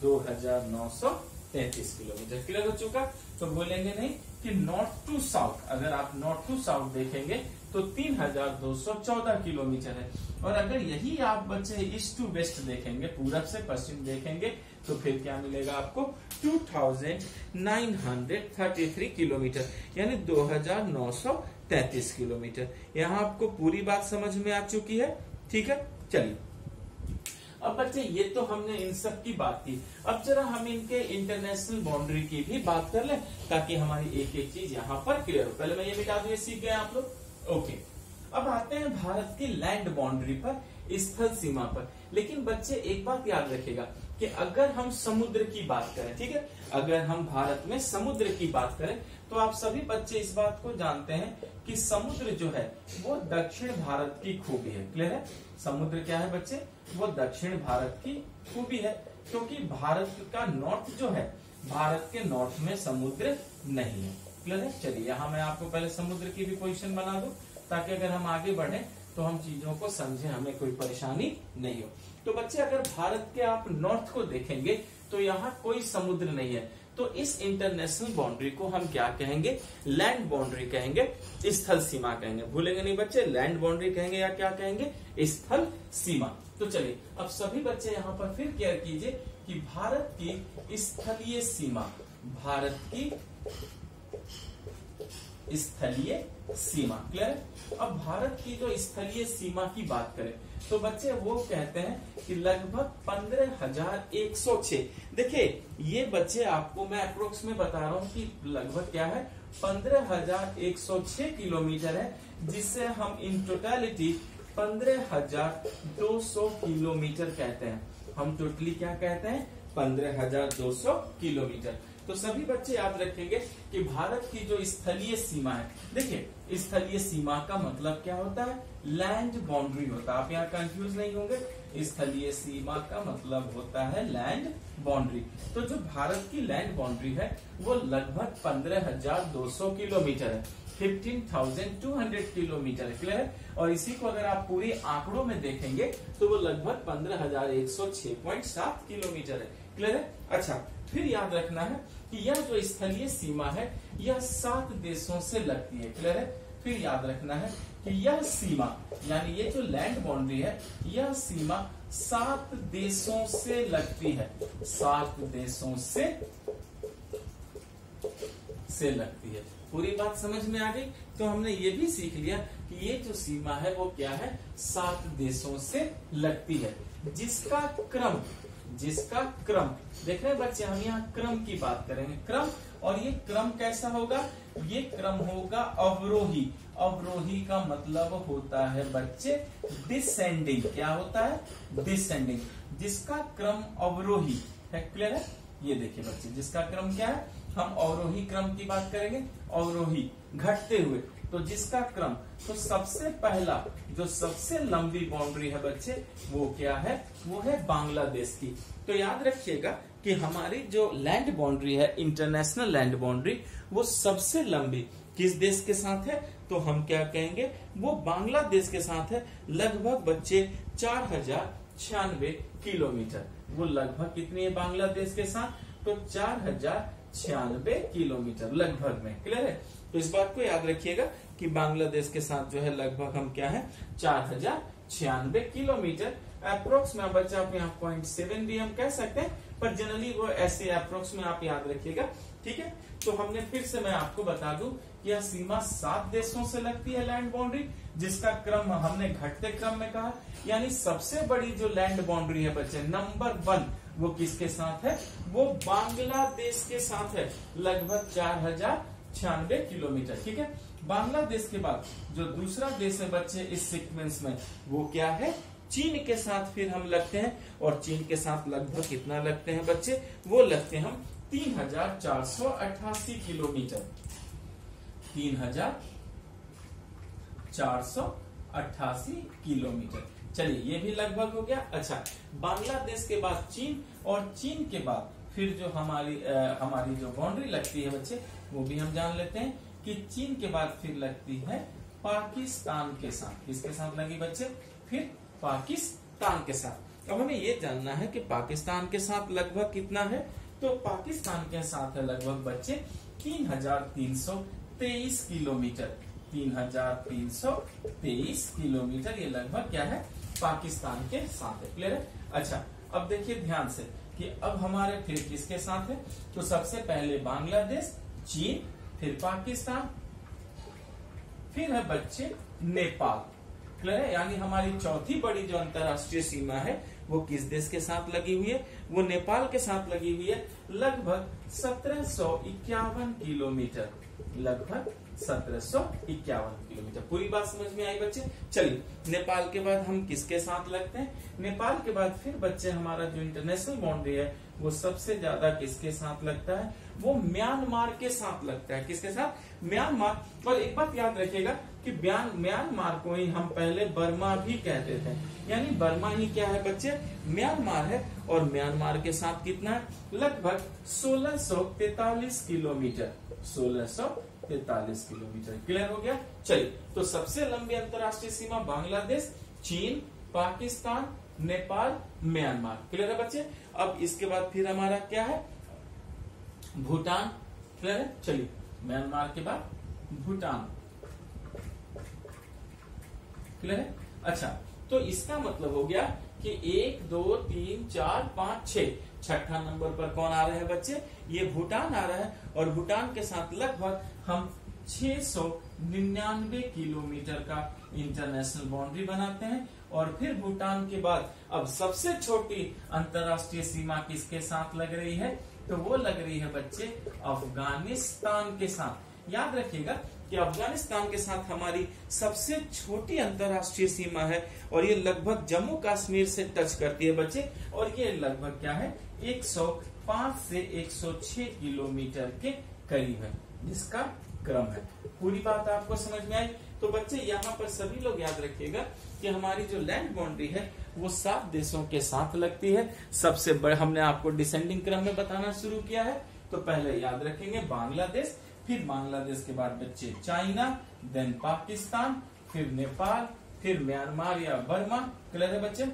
2933 किलोमीटर। क्लियर हो चुका? तो बोलेंगे नहीं कि नॉर्थ टू साउथ, अगर आप नॉर्थ टू साउथ देखेंगे तो 3214 किलोमीटर है। और अगर यही आप बच्चे ईस्ट टू वेस्ट देखेंगे, पूरब से पश्चिम देखेंगे, तो फिर क्या मिलेगा आपको? 2933 किलोमीटर यानी 2933 किलोमीटर। यहाँ आपको पूरी बात समझ में आ चुकी है। ठीक है? चलिए, अब बच्चे ये तो हमने इन सब की बात की। अब जरा हम इनके इंटरनेशनल बाउंड्री की भी बात कर लें ताकि हमारी एक एक चीज यहाँ पर क्लियर हो। पहले मैं ये मिटा दूं, ये सीख गए आप लोग? ओके। अब आते हैं भारत की लैंड बाउंड्री पर, स्थल सीमा पर। लेकिन बच्चे एक बात याद रखिएगा कि अगर हम समुद्र की बात करें, ठीक है, अगर हम भारत में समुद्र की बात करें तो आप सभी बच्चे इस बात को जानते हैं कि समुद्र जो है वो दक्षिण भारत की खूबी है। क्लियर है? समुद्र क्या है बच्चे? वो दक्षिण भारत की खूबी है, क्योंकि भारत का नॉर्थ जो है, भारत के नॉर्थ में समुद्र नहीं है। क्लियर है? चलिए, यहाँ मैं आपको पहले समुद्र की भी पोजीशन बना दूं ताकि अगर हम आगे बढ़े तो हम चीजों को समझे, हमें कोई परेशानी नहीं हो। तो बच्चे अगर भारत के आप नॉर्थ को देखेंगे तो यहाँ कोई समुद्र नहीं है। तो इस इंटरनेशनल बाउंड्री को हम क्या कहेंगे? लैंड बाउंड्री कहेंगे, स्थल सीमा कहेंगे। भूलेंगे नहीं बच्चे, लैंड बाउंड्री कहेंगे या क्या कहेंगे? स्थल सीमा। तो चलिए, अब सभी बच्चे यहाँ पर फिर केयर कीजिए कि भारत की स्थलीय सीमा, भारत की स्थलीय सीमा, क्लियर। अब भारत की जो स्थलीय सीमा की बात करें तो बच्चे वो कहते हैं कि लगभग 15,106। देखिए ये बच्चे आपको मैं अप्रोक्स में बता रहा हूं कि लगभग क्या है 15,106 किलोमीटर है, जिससे हम इन टोटलिटी 15,200 किलोमीटर कहते हैं। हम टोटली क्या कहते हैं 15,200 किलोमीटर। तो सभी बच्चे याद रखेंगे कि भारत की जो स्थलीय सीमा है, देखिए स्थलीय सीमा का मतलब क्या होता है, लैंड बाउंड्री होता है। आप यहाँ कंफ्यूज नहीं होंगे, स्थलीय सीमा का मतलब होता है लैंड बाउंड्री। तो जो भारत की लैंड बाउंड्री है वो लगभग 15,200 किलोमीटर है, 15,200 किलोमीटर, क्लियर है। और इसी को अगर आप पूरे आंकड़ों में देखेंगे तो वो लगभग 15,106.7 किलोमीटर है, क्लियर है। अच्छा, फिर याद रखना है कि यह जो स्थलीय सीमा है यह 7 देशों से लगती है, क्लियर है। फिर याद रखना है कि यह सीमा यानी ये जो लैंड बाउंड्री है यह सीमा 7 देशों से लगती है, 7 देशों से लगती है। पूरी बात समझ में आ गई। तो हमने ये भी सीख लिया कि ये जो सीमा है वो क्या है 7 देशों से लगती है, जिसका क्रम देख रहे हैं बच्चे, हम यहाँ क्रम की बात करेंगे, क्रम। और ये क्रम कैसा होगा, ये क्रम होगा अवरोही। अवरोही का मतलब होता है बच्चे डिसेंडिंग। क्या होता है डिसेंडिंग, जिसका क्रम अवरोही है, क्लियर है। ये देखिए बच्चे, जिसका क्रम क्या है, हम अवरोही क्रम की बात करेंगे, अवरोही घटते हुए। तो जिसका क्रम, तो सबसे पहला जो सबसे लंबी बाउंड्री है बच्चे वो क्या है, वो है बांग्लादेश की। तो याद रखिएगा कि हमारी जो लैंड बाउंड्री है, इंटरनेशनल लैंड बाउंड्री, वो सबसे लंबी किस देश के साथ है, तो हम क्या कहेंगे, वो बांग्लादेश के साथ है। लगभग बच्चे 4,096 किलोमीटर। वो लगभग कितनी है बांग्लादेश के साथ, तो 4,096 किलोमीटर लगभग में, क्लियर है। तो इस बात को याद रखिएगा कि बांग्लादेश के साथ जो है लगभग हम क्या है 4,096 किलोमीटर। अप्रोक्स में बच्चा आप यहाँ 0.7 भी हम कह सकते हैं, पर जनरली वो ऐसे अप्रोक्स में आप याद रखिएगा, ठीक है। तो हमने फिर से मैं आपको बता दूं कि यह सीमा 7 देशों से लगती है लैंड बाउंड्री, जिसका क्रम हमने घटते क्रम में कहा। यानी सबसे बड़ी जो लैंड बाउंड्री है बच्चे नंबर 1, वो किसके साथ है, वो बांग्लादेश के साथ है, लगभग 4,096 किलोमीटर, ठीक है। बांग्लादेश के बाद जो दूसरा देश है बच्चे इस सीक्वेंस में, वो क्या है, चीन के साथ फिर हम लगते हैं। और चीन के साथ लगभग कितना लगते हैं बच्चे, वो लगते हैं हम 3,488 किलोमीटर, 3,488 किलोमीटर। चलिए ये भी लगभग हो गया। अच्छा, बांग्लादेश के बाद चीन, और चीन के बाद फिर जो हमारी जो बाउंड्री लगती है बच्चे, वो भी हम जान लेते हैं कि चीन के बाद फिर लगती है पाकिस्तान के साथ। किसके साथ लगी बच्चे, फिर पाकिस्तान के साथ। अब हमें ये जानना है कि पाकिस्तान के साथ लगभग कितना है, तो पाकिस्तान के साथ है लगभग बच्चे 3,323 किलोमीटर, 3,323 किलोमीटर। ये लगभग क्या है पाकिस्तान के साथ है, क्लियर है। अच्छा, अब देखिए ध्यान से कि अब हमारे फिर किसके साथ है, तो सबसे पहले बांग्लादेश, चीन, फिर पाकिस्तान, फिर है बच्चे नेपाल, क्लियर है। यानी हमारी चौथी बड़ी जो अंतरराष्ट्रीय सीमा है वो किस देश के साथ लगी हुई है, वो नेपाल के साथ लगी हुई है, लगभग 1751 किलोमीटर, लगभग 1751 किलोमीटर। पूरी बात समझ में आई बच्चे। चलिए, नेपाल के बाद हम किसके साथ लगते हैं, नेपाल के बाद फिर बच्चे हमारा जो इंटरनेशनल बाउंड्री है वो सबसे ज्यादा किसके साथ लगता है, वो म्यांमार के साथ लगता है। किसके साथ, म्यांमार। और एक बात याद रखिएगा कि म्यांमार को ही हम पहले बर्मा भी कहते थे, यानी बर्मा ही क्या है बच्चे, म्यांमार है। और म्यांमार के साथ कितना है, लगभग 1643 किलोमीटर, 1643 किलोमीटर, क्लियर हो गया। चलिए, तो सबसे लंबी अंतरराष्ट्रीय सीमा बांग्लादेश, चीन, पाकिस्तान, नेपाल, म्यांमार, क्लियर है बच्चे। अब इसके बाद फिर हमारा क्या है, भूटान, क्लियर है। चलिए, म्यांमार के बाद भूटान, क्लियर है। अच्छा, तो इसका मतलब हो गया कि 1 2 3 4 5 6 छठा नंबर पर कौन आ रहे हैं बच्चे, ये भूटान आ रहा है, और भूटान के साथ लगभग हम 699 किलोमीटर का इंटरनेशनल बाउंड्री बनाते हैं। और फिर भूटान के बाद अब सबसे छोटी अंतरराष्ट्रीय सीमा किसके साथ लग रही है, तो वो लग रही है बच्चे अफगानिस्तान के साथ। याद रखिएगा कि अफगानिस्तान के साथ हमारी सबसे छोटी अंतरराष्ट्रीय सीमा है, और ये लगभग जम्मू कश्मीर से टच करती है बच्चे, और ये लगभग क्या है 105 से 106 किलोमीटर के करीब है, जिसका क्रम है। पूरी बात आपको समझ में आई। तो बच्चे यहाँ पर सभी लोग याद रखिएगा कि हमारी जो लैंड बाउंड्री है वो 7 देशों के साथ लगती है। सबसे बड़े हमने आपको डिसेंडिंग क्रम में बताना शुरू किया है, तो पहले याद रखेंगे बांग्लादेश, फिर बांग्लादेश के बाद बच्चे चाइना, देन पाकिस्तान, फिर नेपाल, फिर म्यांमार या बर्मा, क्लियर है बच्चे,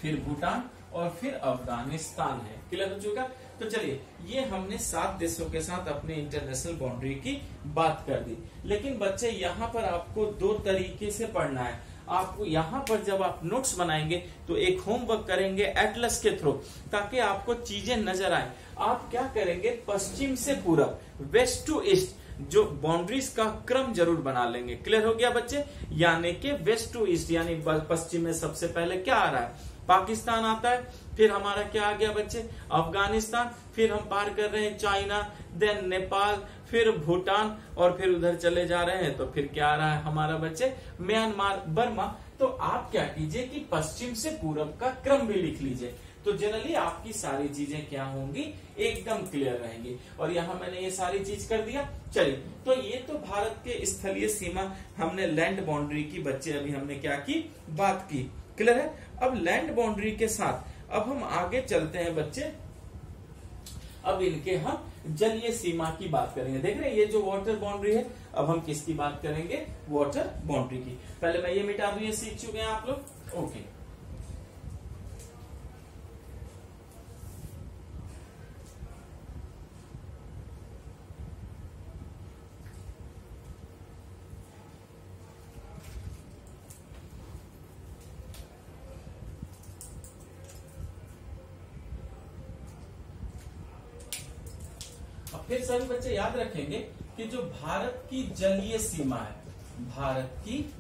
फिर भूटान, और फिर अफगानिस्तान है। क्लियर हो चुका। तो चलिए, ये हमने 7 देशों के साथ अपने इंटरनेशनल बाउंड्री की बात कर दी। लेकिन बच्चे यहाँ पर आपको 2 तरीके से पढ़ना है। आपको यहाँ पर जब आप नोट्स बनाएंगे तो एक होमवर्क करेंगे एटलस के थ्रू, ताकि आपको चीजें नजर आए। आप क्या करेंगे, पश्चिम से पूरब, वेस्ट टू ईस्ट जो बाउंड्रीज का क्रम जरूर बना लेंगे। क्लियर हो गया बच्चे, यानी कि वेस्ट टू ईस्ट, यानी पश्चिम में सबसे पहले क्या आ रहा है, पाकिस्तान आता है, फिर हमारा क्या आ गया बच्चे, अफगानिस्तान, फिर हम पार कर रहे हैं चाइना, देन नेपाल, फिर भूटान, और फिर उधर चले जा रहे हैं तो फिर क्या आ रहा है हमारा बच्चे, म्यांमार, बर्मा। तो आप क्या कीजिए कि पश्चिम से पूरब का क्रम भी लिख लीजिए, तो जनरली आपकी सारी चीजें क्या होंगी, एकदम क्लियर रहेंगी। और यहाँ मैंने ये सारी चीज कर दिया। चलिए, तो ये तो भारत के स्थलीय सीमा, हमने लैंड बाउंड्री की बच्चे अभी हमने क्या की, बात की। क्लियर है। अब लैंड बाउंड्री के साथ अब हम आगे चलते हैं बच्चे, अब इनके हम जलीय सीमा की बात करेंगे। देख रहे हैं ये जो वाटर बाउंड्री है, अब हम किसकी बात करेंगे, वाटर बाउंड्री की। पहले मैं ये मिटा दूं, ये सीख चुके हैं आप लोग, ओके। फिर सभी बच्चे याद रखेंगे कि जो भारत की जलीय सीमा है, भारत की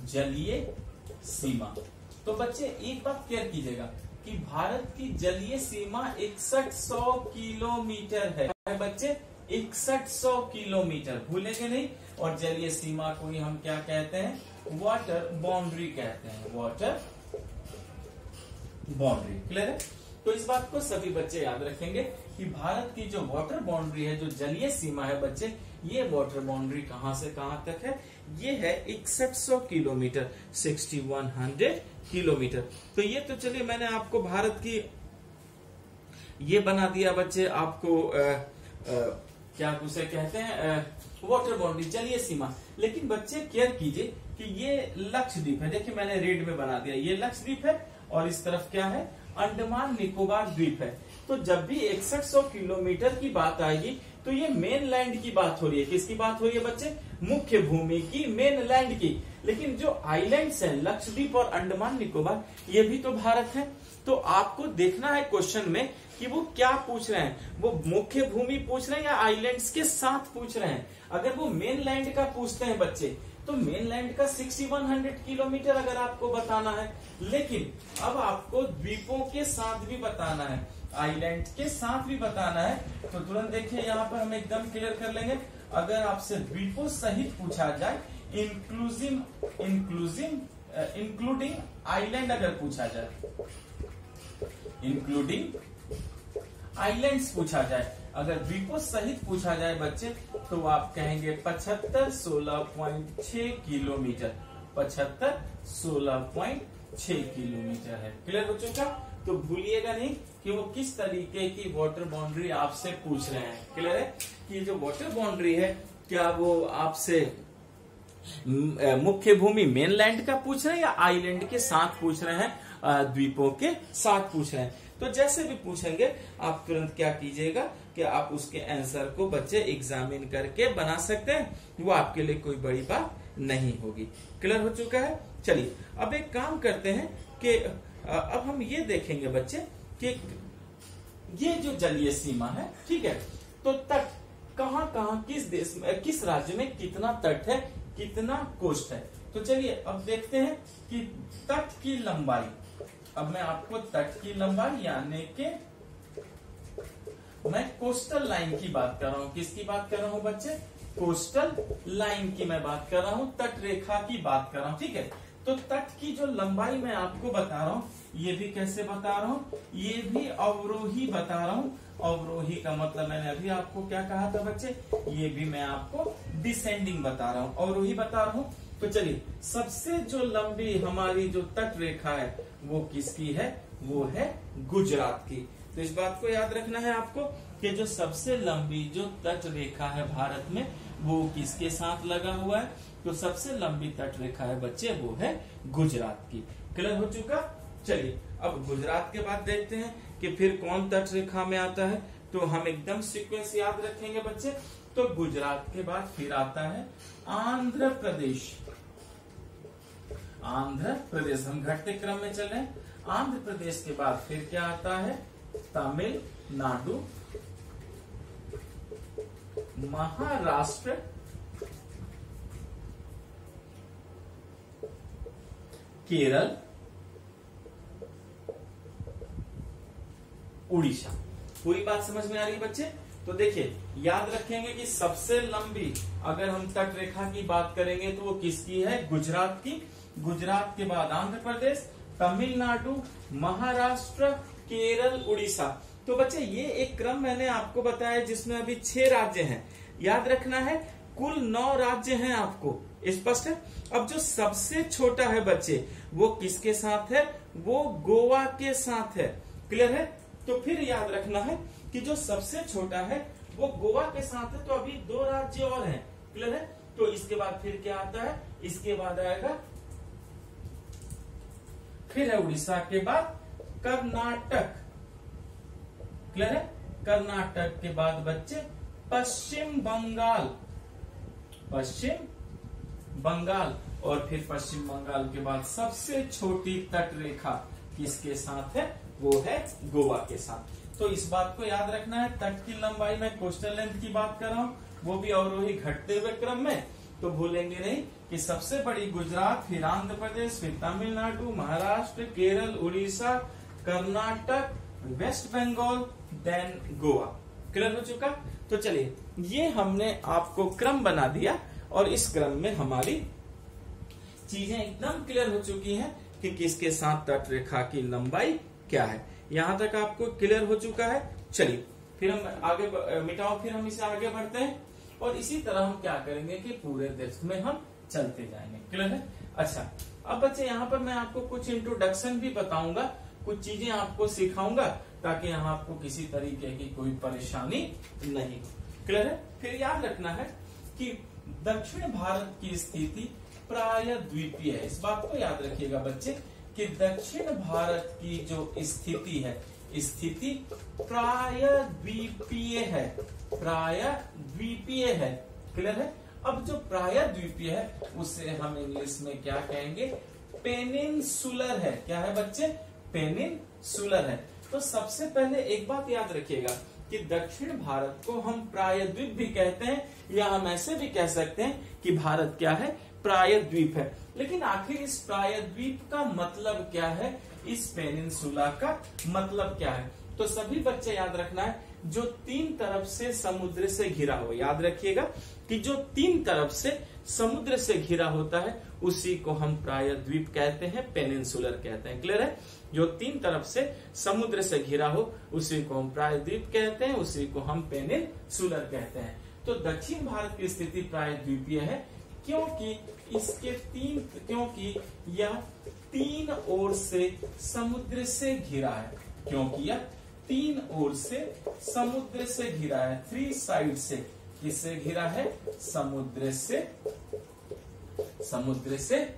जलीय सीमा, तो बच्चे एक बात क्लियर कीजिएगा कि भारत की जलीय सीमा 6100 किलोमीटर है बच्चे, 6100 किलोमीटर, भूलेंगे नहीं। और जलीय सीमा को ही हम क्या कहते हैं, वाटर बाउंड्री कहते हैं, वाटर बाउंड्री। क्लियर है। तो इस बात को सभी बच्चे याद रखेंगे कि भारत की जो वाटर बाउंड्री है, जो जलीय सीमा है बच्चे, ये वाटर बाउंड्री कहां से कहां तक है, ये है 6100 किलोमीटर, 6100 किलोमीटर। तो ये तो चलिए मैंने आपको भारत की ये बना दिया बच्चे, आपको क्या उसे कहते हैं, वाटर बाउंड्री, जलीय सीमा। लेकिन बच्चे केयर कीजिए कि ये लक्षद्वीप है, देखिए मैंने रेड में बना दिया, ये लक्षद्वीप है, और इस तरफ क्या है, अंडमान निकोबार द्वीप है। तो जब भी 6100 किलोमीटर की बात आएगी तो ये मेन लैंड की बात हो रही है। किसकी बात हो रही है बच्चे, मुख्य भूमि की, मेन लैंड की। लेकिन जो आइलैंड्स हैं, लक्षद्वीप और अंडमान निकोबार, ये भी तो भारत है। तो आपको देखना है क्वेश्चन में कि वो क्या पूछ रहे हैं, वो मुख्य भूमि पूछ रहे हैं या आइलैंड्स के साथ पूछ रहे हैं। अगर वो मेन लैंड का पूछते हैं बच्चे, तो मेनलैंड का 6100 किलोमीटर अगर आपको बताना है, लेकिन अब आपको द्वीपों के साथ भी बताना है, आइलैंड के साथ भी बताना है, तो तुरंत देखिए यहाँ पर हम एकदम क्लियर कर लेंगे। अगर आपसे द्वीपों सहित पूछा जाए, इंक्लूडिंग आइलैंड अगर पूछा जाए, इंक्लूडिंग आइलैंड्स पूछा जाए, अगर द्वीपों सहित पूछा जाए बच्चे, तो आप कहेंगे 75-16.6 किलोमीटर, 75-16.6 किलोमीटर है। क्लियर हो चुका। तो भूलिएगा नहीं कि वो किस तरीके की वाटर बाउंड्री आपसे पूछ रहे हैं। क्लियर है कि जो वाटर बाउंड्री है, क्या वो आपसे मुख्य भूमि मेनलैंड का पूछ रहे हैं या आइलैंड के साथ पूछ रहे हैं, द्वीपों के साथ पूछ रहे हैं। तो जैसे भी पूछेंगे आप तुरंत क्या कीजिएगा कि आप उसके आंसर को बच्चे एग्जामिन करके बना सकते हैं, वो आपके लिए कोई बड़ी बात नहीं होगी। क्लियर हो चुका है। चलिए अब एक काम करते हैं कि अब हम ये देखेंगे बच्चे कि ये जो जलीय सीमा है, ठीक है, तो तट कहाँ कहाँ किस देश में, किस राज्य में कितना तट है, कितना कोस्ट है। तो चलिए अब देखते हैं कि तट की लंबाई। अब मैं आपको तट की लंबाई यानी कि मैं कोस्टल लाइन की बात कर रहा हूं। किसकी बात कर रहा हूं बच्चे? कोस्टल लाइन की मैं बात कर रहा हूं, तट रेखा की बात कर रहा हूं, ठीक है। तो तट की जो लंबाई मैं आपको बता रहा हूं, ये भी कैसे बता रहा हूं, ये भी अवरोही बता रहा हूं। अवरोही का मतलब मैंने अभी आपको क्या कहा था बच्चे, ये भी मैं आपको डिसेंडिंग बता रहा हूं, अवरोही बता रहा हूं। तो चलिए सबसे जो लंबी हमारी जो तट रेखा है वो किसकी है, वो है गुजरात की। तो इस बात को याद रखना है आपको कि जो सबसे लंबी जो तट रेखा है भारत में वो किसके साथ लगा हुआ है, तो सबसे लंबी तट रेखा है बच्चे वो है गुजरात की। क्लियर हो चुका। चलिए अब गुजरात के बाद देखते हैं कि फिर कौन तट रेखा में आता है। तो हम एकदम सीक्वेंस याद रखेंगे बच्चे। तो गुजरात के बाद फिर आता है आंध्र प्रदेश। आंध्र प्रदेश, हम घटते क्रम में चले। आंध्र प्रदेश के बाद फिर क्या आता है, तमिलनाडु, महाराष्ट्र, केरल, उड़ीसा। पूरी बात समझ में आ रही है बच्चे? तो देखिए याद रखेंगे कि सबसे लंबी अगर हम तट रेखा की बात करेंगे तो वो किसकी है, गुजरात की। गुजरात के बाद आंध्र प्रदेश, तमिलनाडु, महाराष्ट्र, केरल, उड़ीसा। तो बच्चे ये एक क्रम मैंने आपको बताया जिसमें अभी 6 राज्य हैं। याद रखना है कुल 9 राज्य हैं आपको, स्पष्ट है। अब जो सबसे छोटा है बच्चे वो किसके साथ है, वो गोवा के साथ है। क्लियर है। तो फिर याद रखना है कि जो सबसे छोटा है वो गोवा के साथ है। तो अभी 2 राज्य और हैं। क्लियर है। तो इसके बाद फिर क्या आता है, इसके बाद आएगा फिर है उड़ीसा के बाद कर्नाटक। क्लियर है। कर्नाटक के बाद बच्चे पश्चिम बंगाल, पश्चिम बंगाल, और फिर पश्चिम बंगाल के बाद सबसे छोटी तट रेखा किसके साथ है, वो है गोवा के साथ। तो इस बात को याद रखना है, तट की लंबाई में कोस्टल लेंथ की बात कर रहा हूं, वो भी अवरोही घटते हुए क्रम में। तो भूलेंगे नहीं कि सबसे बड़ी गुजरात, फिर आंध्र प्रदेश, फिर Tamil Nadu, Maharashtra, Kerala, Orissa, Karnataka, West Bengal, then Goa. Clear हो चुका। तो चलिए ये हमने आपको क्रम बना दिया और इस क्रम में हमारी चीजें एकदम क्लियर हो चुकी हैं कि किसके साथ तट रेखा की लंबाई क्या है। यहां तक आपको क्लियर हो चुका है। चलिए फिर हम आगे मिटाओ, फिर हम इसे आगे बढ़ते हैं और इसी तरह हम क्या करेंगे कि पूरे देश में हम चलते जाएंगे। क्लियर है। अच्छा अब बच्चे यहाँ पर मैं आपको कुछ इंट्रोडक्शन भी बताऊंगा, कुछ चीजें आपको सिखाऊंगा ताकि यहाँ आपको किसी तरीके की कोई परेशानी नहीं हो। क्लियर है। फिर याद रखना है कि दक्षिण भारत की स्थिति प्राय द्वीपीय है। इस बात को याद रखिएगा बच्चे कि दक्षिण भारत की जो स्थिति है, स्थिति प्राय द्वीपीय है, प्राय द्वीपीय है। क्लियर है। अब जो प्राय द्वीपीय है उसे हम इंग्लिश में क्या कहेंगे, पेनिनसुलर है। क्या है बच्चे, पेनिनसुलर है। तो सबसे पहले एक बात याद रखिएगा कि दक्षिण भारत को हम प्रायद्वीप भी कहते हैं या हम ऐसे भी कह सकते हैं कि भारत क्या है, प्रायद्वीप है। लेकिन आखिर इस प्रायद्वीप का मतलब क्या है, इस पेनिनसुला का मतलब क्या है। तो सभी बच्चे याद रखना है जो 3 तरफ से समुद्र से घिरा हो। याद रखिएगा कि जो 3 तरफ से समुद्र से घिरा होता है उसी को हम प्रायद्वीप कहते हैं, पेनिनसुलर कहते हैं। क्लियर है। जो 3 तरफ से समुद्र से घिरा हो उसी को हम प्रायद्वीप कहते हैं, उसी को हम पेनिनसुलर कहते हैं। तो दक्षिण भारत की स्थिति प्रायद्वीपीय है क्योंकि यह 3 ओर से समुद्र से घिरा है। क्योंकि यह 3 ओर से समुद्र से घिरा है, 3 साइड से। किससे घिरा है, समुद्र से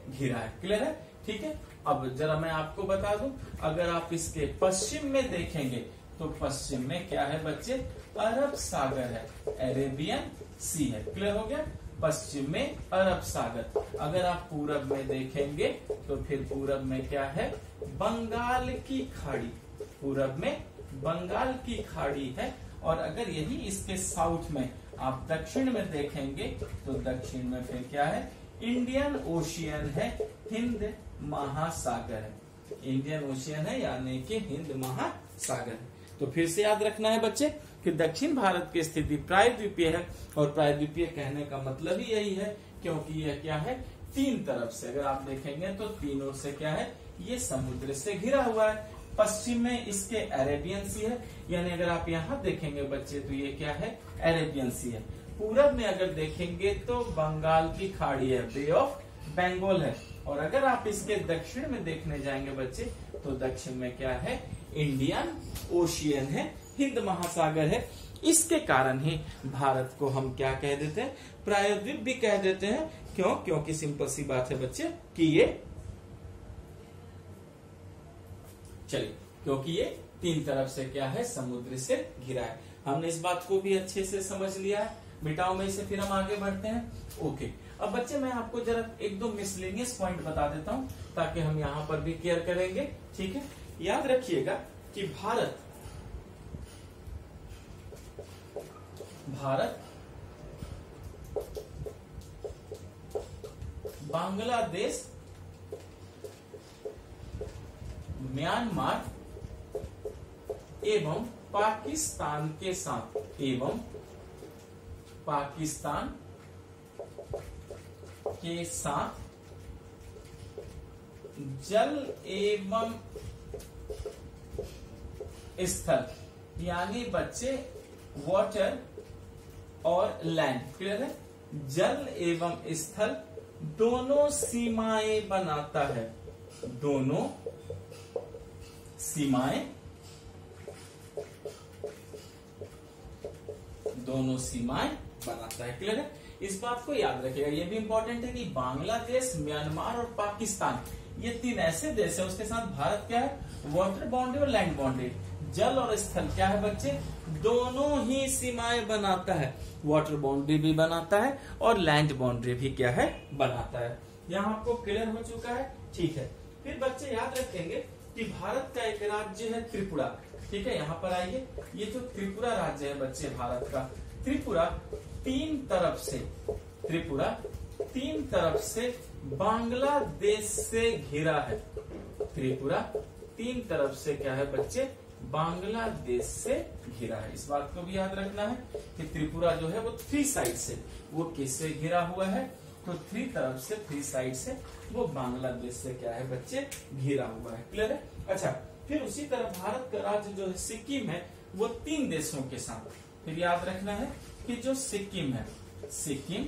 घिरा है। क्लियर है। ठीक है। अब जरा मैं आपको बता दूं, अगर आप इसके पश्चिम में देखेंगे तो पश्चिम में क्या है बच्चे, अरब सागर है, अरेबियन सी है। क्लियर हो गया। पश्चिम में अरब सागर। अगर आप पूरब में देखेंगे तो फिर पूरब में क्या है, बंगाल की खाड़ी। पूरब में बंगाल की खाड़ी है। और अगर यही इसके साउथ में आप दक्षिण में देखेंगे तो दक्षिण में फिर क्या है, इंडियन ओशियन है, हिंद महासागर है। इंडियन ओशियन है यानी कि हिंद महासागर है। तो फिर से याद रखना है बच्चे कि दक्षिण भारत की स्थिति प्रायद्वीपीय है। और प्रायद्वीपीय कहने का मतलब ही यही है क्योंकि यह क्या है, तीन तरफ से अगर आप देखेंगे तो तीनों से क्या है, ये समुद्र से घिरा हुआ है। पश्चिम में इसके अरेबियन सी है, यानी अगर आप यहाँ देखेंगे बच्चे तो ये क्या है, अरेबियन सी है। पूरब में अगर देखेंगे तो बंगाल की खाड़ी है, बे ऑफ बंगाल है। और अगर आप इसके दक्षिण में देखने जाएंगे बच्चे तो दक्षिण में क्या है, इंडियन ओशियन है, हिंद महासागर है। इसके कारण ही भारत को हम क्या कह देते हैं, प्रायद्वीप भी कह देते हैं। क्यों? क्योंकि सिंपल सी बात है बच्चे कि ये चलिए क्योंकि ये तीन तरफ से क्या है, समुद्र से घिरा है। हमने इस बात को भी अच्छे से समझ लिया है। मिटाओ में से फिर हम आगे बढ़ते हैं। ओके, अब बच्चे मैं आपको जरा एक दो मिसलेनियस पॉइंट बता देता हूं ताकि हम यहाँ पर भी केयर करेंगे। ठीक है, याद रखिएगा कि भारत बांग्लादेश, म्यांमार एवं पाकिस्तान के साथ जल एवं स्थल यानी बच्चे वाटर और लैंड। क्लियर है, जल एवं स्थल दोनों सीमाएं बनाता है, दोनों सीमाएं बनाता है। क्लियर है, इस बात को याद रखिएगा। ये भी इंपॉर्टेंट है कि बांग्लादेश, म्यांमार और पाकिस्तान ये तीन ऐसे देश है, उसके साथ भारत क्या है, वाटर बाउंड्री और लैंड बाउंड्री। जल और स्थल क्या है बच्चे, दोनों ही सीमाएं बनाता है, वाटर बाउंड्री भी बनाता है और लैंड बाउंड्री भी क्या है, बनाता है। यहाँ आपको क्लियर हो चुका है। ठीक है, फिर बच्चे याद रखेंगे कि भारत का एक राज्य है त्रिपुरा। ठीक है, यहाँ पर आइए, ये जो त्रिपुरा राज्य है बच्चे भारत का, त्रिपुरा तीन तरफ से बांग्लादेश से घिरा है। त्रिपुरा तीन तरफ से क्या है बच्चे, बांग्लादेश से घिरा है। इस बात को भी याद रखना है कि त्रिपुरा जो है वो थ्री साइड से, वो किससे घिरा हुआ है, तो थ्री साइड से वो बांग्लादेश से क्या है बच्चे, घिरा हुआ है। क्लियर है। अच्छा, फिर उसी तरह भारत का राज्य जो है सिक्किम है, वो तीन देशों के साथ, फिर याद रखना है कि जो सिक्किम है, सिक्किम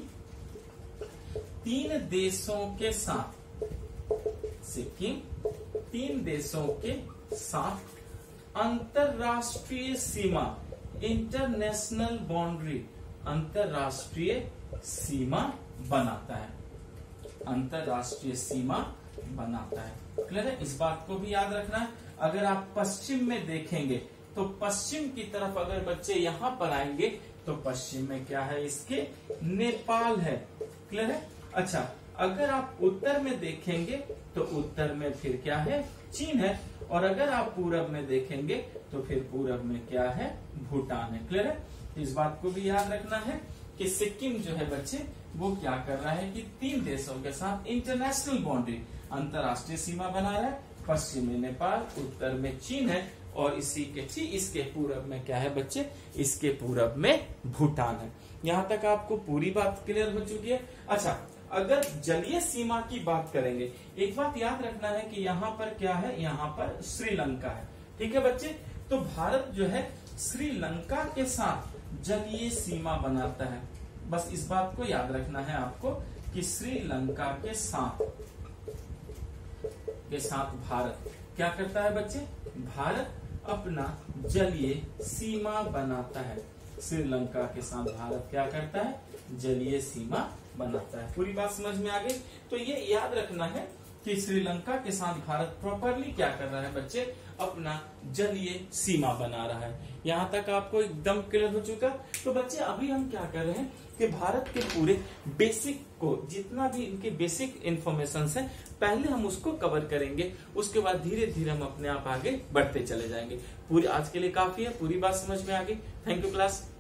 तीन देशों के साथ अंतरराष्ट्रीय सीमा, इंटरनेशनल बाउंड्री, अंतरराष्ट्रीय सीमा बनाता है, क्लियर है। इस बात को भी याद रखना है। अगर आप पश्चिम में देखेंगे तो पश्चिम की तरफ अगर बच्चे यहाँ पर आएंगे तो पश्चिम में क्या है, इसके नेपाल है। क्लियर है। अच्छा, अगर आप उत्तर में देखेंगे तो उत्तर में फिर क्या है, चीन है। और अगर आप पूरब में देखेंगे तो फिर पूरब में क्या है, भूटान है। क्लियर है। इस बात को भी याद रखना है कि सिक्किम जो है बच्चे वो क्या कर रहा है कि तीन देशों के साथ इंटरनेशनल बाउंड्री, अंतरराष्ट्रीय सीमा बना रहा है। पश्चिम में नेपाल, उत्तर में चीन है और इसके पूरब में क्या है बच्चे, इसके पूरब में भूटान है। यहाँ तक आपको पूरी बात क्लियर हो चुकी है। अच्छा, अगर जलीय सीमा की बात करेंगे, एक बात याद रखना है कि यहाँ पर क्या है, यहाँ पर श्रीलंका है। ठीक है बच्चे, तो भारत जो है श्रीलंका के साथ जलीय सीमा बनाता है। बस इस बात को याद रखना है आपको कि श्रीलंका के साथ भारत क्या करता है बच्चे, भारत अपना जलीय सीमा बनाता है। श्रीलंका के साथ भारत क्या करता है, जलीय सीमा बनाता है। पूरी बात समझ में आ गई। तो ये याद रखना है कि श्रीलंका के साथ भारत प्रॉपरली क्या कर रहा है बच्चे, अपना जलीय सीमा बना रहा है। यहाँ तक आपको एकदम क्लियर हो चुका। तो बच्चे अभी हम क्या कर रहे हैं कि भारत के पूरे बेसिक को, जितना भी इनके बेसिक इंफॉर्मेशन है, पहले हम उसको कवर करेंगे, उसके बाद धीरे धीरे हम अपने आप आगे बढ़ते चले जाएंगे। पूरी आज के लिए काफी है, पूरी बात समझ में आ गई। Thank you class.